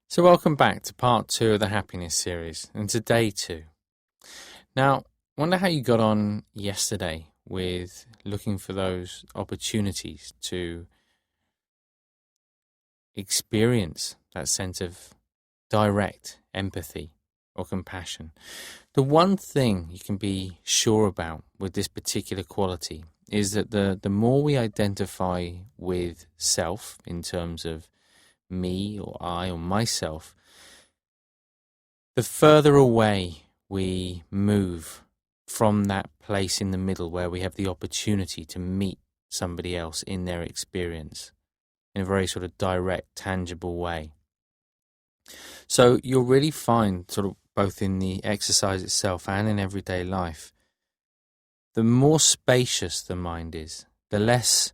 So welcome back to part 2 of the happiness series and to day 2. Now, I wonder how you got on yesterday with looking for those opportunities to experience that sense of direct empathy or compassion. The one thing you can be sure about with this particular quality is that the more we identify with self in terms of me or I or myself, the further away we move from that place in the middle where we have the opportunity to meet somebody else in their experience in a very sort of direct, tangible way. So you'll really find, sort of both in the exercise itself and in everyday life, the more spacious the mind is, the less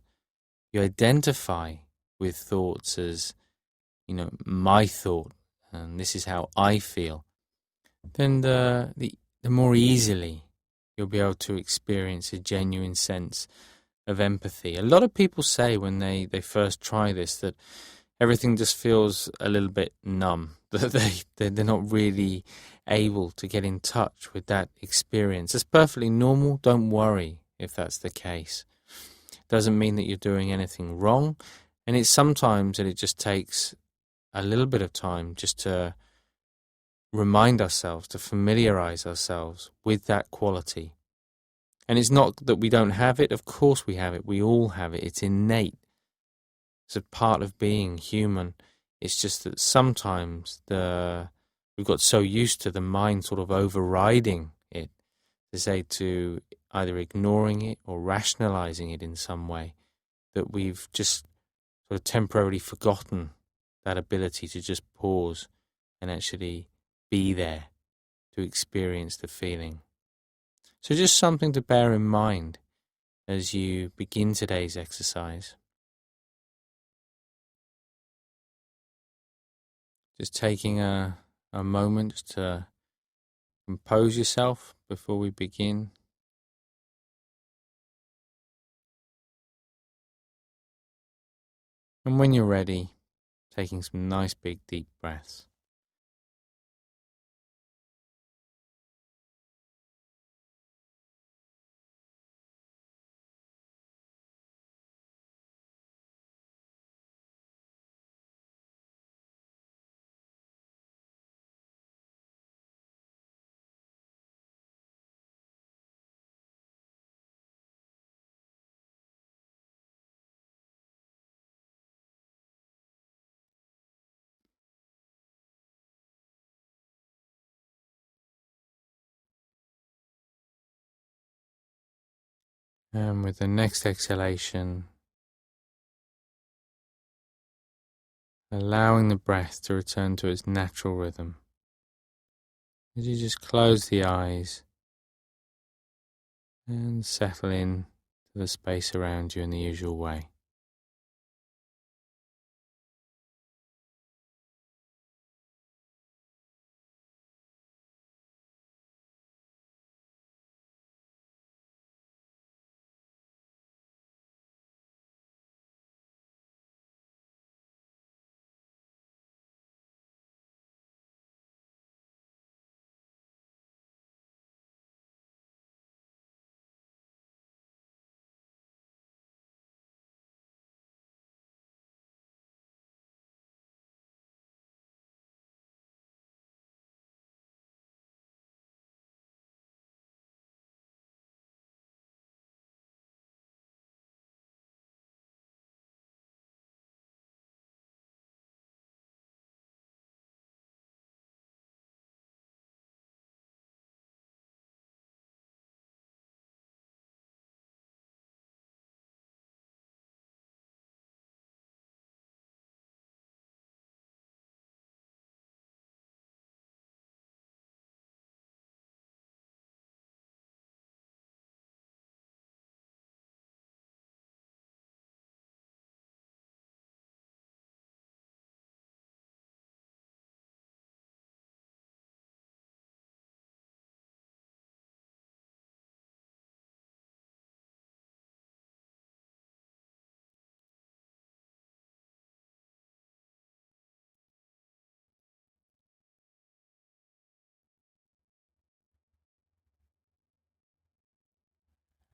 you identify with thoughts as, my thought, and this is how I feel, then the more easily you'll be able to experience a genuine sense of empathy. A lot of people say when they first try this that everything just feels a little bit numb, that they're not really able to get in touch with that experience. It's perfectly normal. Don't worry if that's the case. Doesn't mean that you're doing anything wrong, and it's sometimes that it just takes a little bit of time just to remind ourselves, to familiarize ourselves with that quality. And it's not that we don't have it. Of course we have it. We all have it. It's innate. It's a part of being human. It's just that sometimes we've got so used to the mind sort of overriding it, to either ignoring it or rationalizing it in some way, that we've just sort of temporarily forgotten that ability to just pause and actually be there to experience the feeling. So just something to bear in mind as you begin today's exercise. Just taking a moment to compose yourself before we begin. And when you're ready, taking some nice big deep breaths. And with the next exhalation, allowing the breath to return to its natural rhythm. As you just close the eyes and settle in to the space around you in the usual way.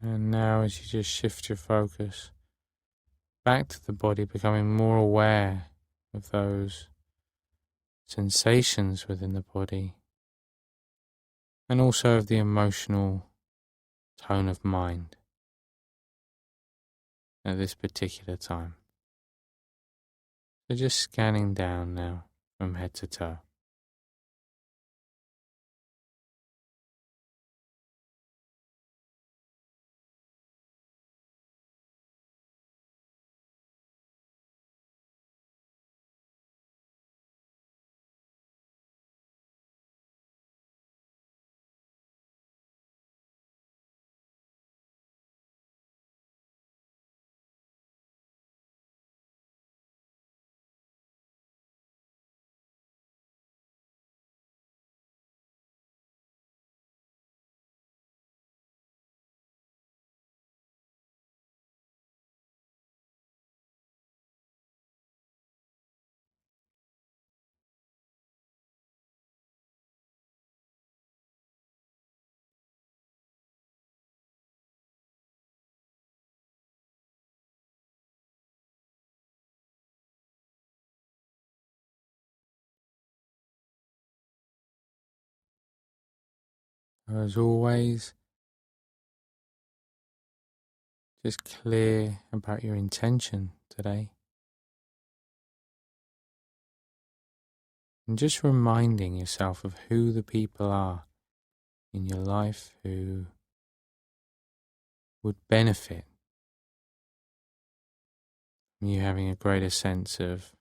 And now, as you just shift your focus back to the body, becoming more aware of those sensations within the body, and also of the emotional tone of mind at this particular time. So just scanning down now from head to toe. As always, just clear about your intention today. And just reminding yourself of who the people are in your life who would benefit from you having a greater sense of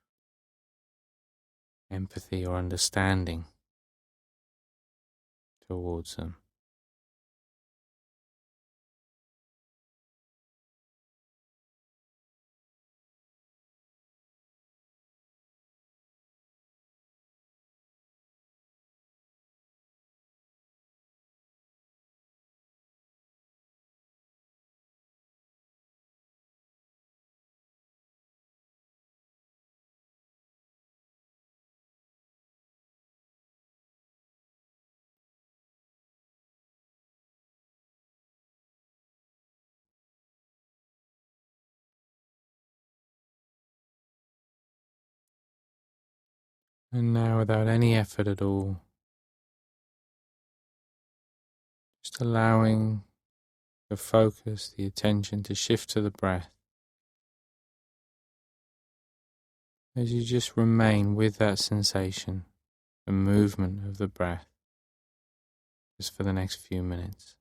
empathy or understanding towards them. And now, without any effort at all, just allowing the focus, the attention to shift to the breath as you just remain with that sensation, the movement of the breath, just for the next few minutes.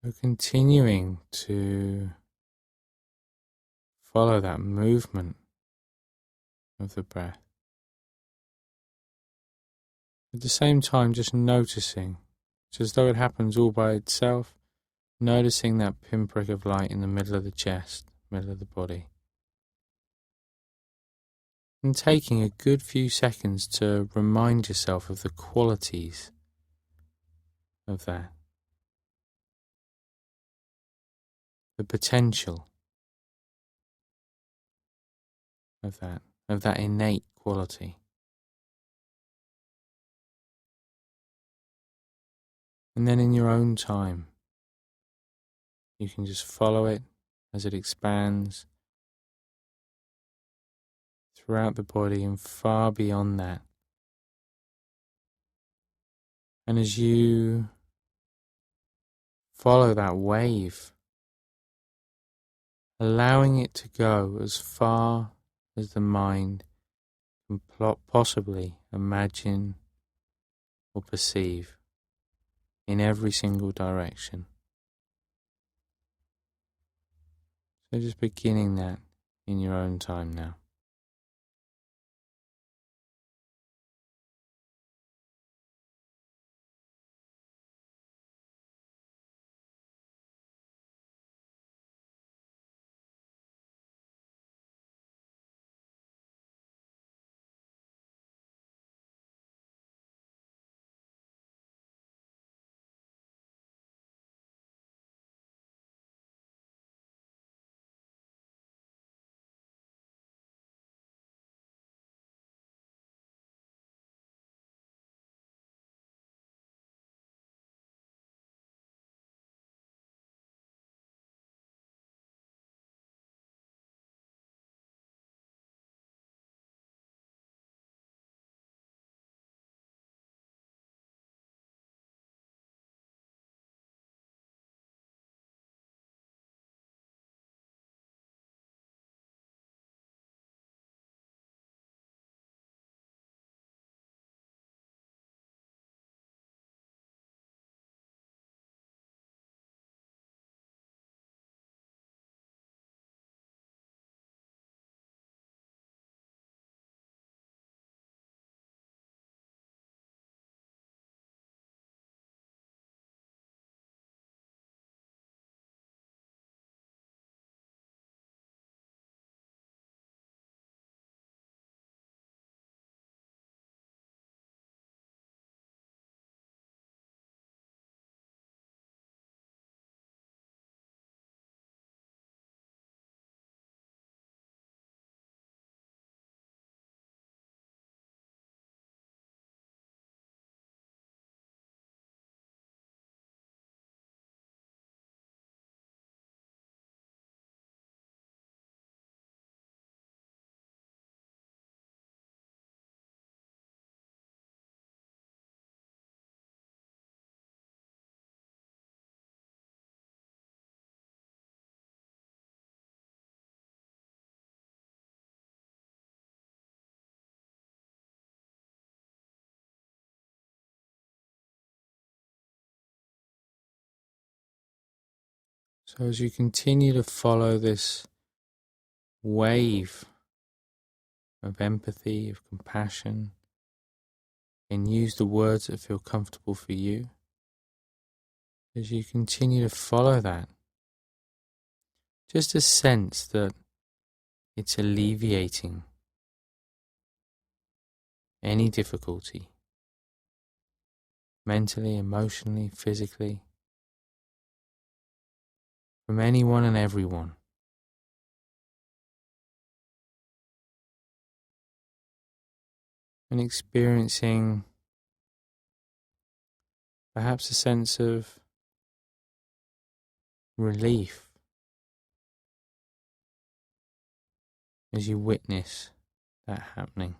So continuing to follow that movement of the breath. At the same time, just noticing, it's as though it happens all by itself, noticing that pinprick of light in the middle of the chest, middle of the body. And taking a good few seconds to remind yourself of the qualities of that, the potential of that innate quality. And then in your own time, you can just follow it as it expands throughout the body and far beyond that. And as you follow that wave, allowing it to go as far as the mind can possibly imagine or perceive in every single direction. So just beginning that in your own time now. So as you continue to follow this wave of empathy, of compassion, and use the words that feel comfortable for you, as you continue to follow that, just a sense that it's alleviating any difficulty, mentally, emotionally, physically, from anyone and everyone. And experiencing perhaps a sense of relief as you witness that happening.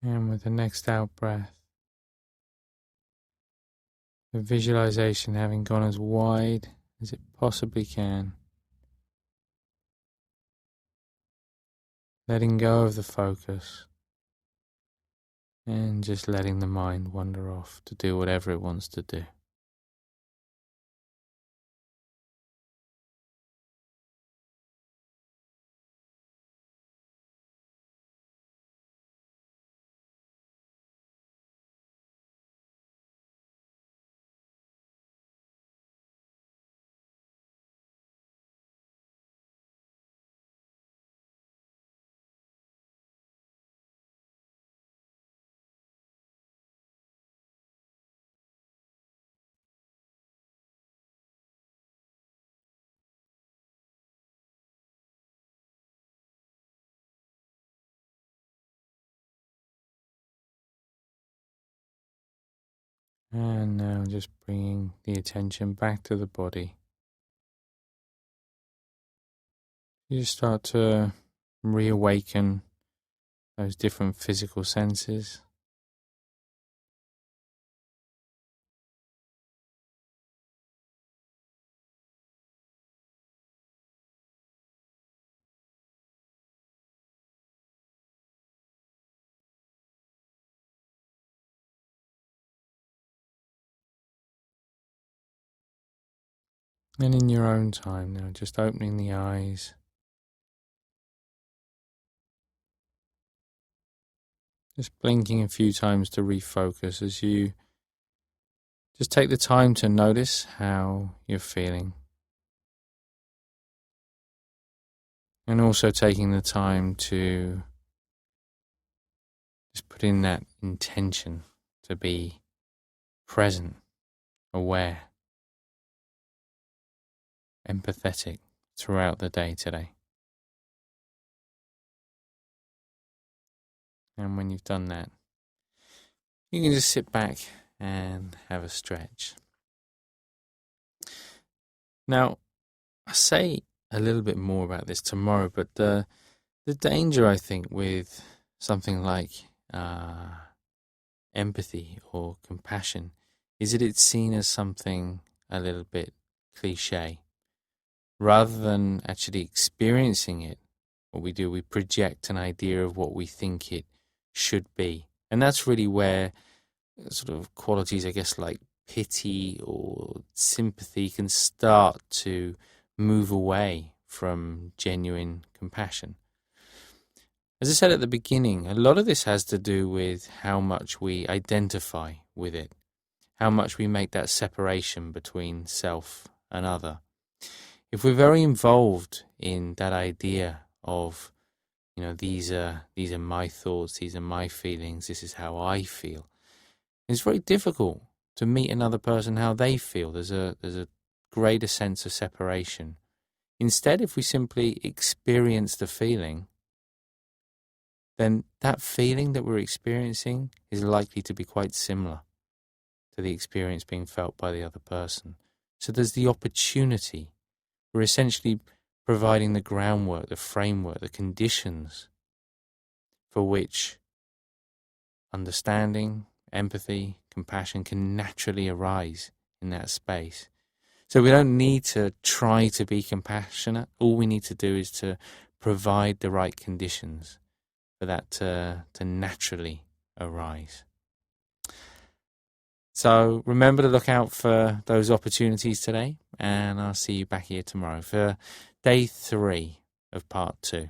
And with the next out breath, the visualization having gone as wide as it possibly can, letting go of the focus and just letting the mind wander off to do whatever it wants to do. And now just bringing the attention back to the body. You start to reawaken those different physical senses. And in your own time now, just opening the eyes. Just blinking a few times to refocus as you just take the time to notice how you're feeling. And also taking the time to just put in that intention to be present, aware, empathetic throughout the day today. And when you've done that, you can just sit back and have a stretch. Now, I say a little bit more about this tomorrow, but the danger, I think, with something like empathy or compassion is that it's seen as something a little bit cliche. Rather than actually experiencing it, what we do, we project an idea of what we think it should be. And that's really where sort of qualities, I guess, like pity or sympathy can start to move away from genuine compassion. As I said at the beginning, a lot of this has to do with how much we identify with it, how much we make that separation between self and other. If we're very involved in that idea of, these are my thoughts, these are my feelings, this is how I feel, it's very difficult to meet another person how they feel. There's a greater sense of separation. Instead, if we simply experience the feeling, then that feeling that we're experiencing is likely to be quite similar to the experience being felt by the other person. So there's the opportunity. We're essentially providing the groundwork, the framework, the conditions for which understanding, empathy, compassion can naturally arise in that space. So we don't need to try to be compassionate. All we need to do is to provide the right conditions for that to naturally arise. So remember to look out for those opportunities today, and I'll see you back here tomorrow for day 3 of part 2.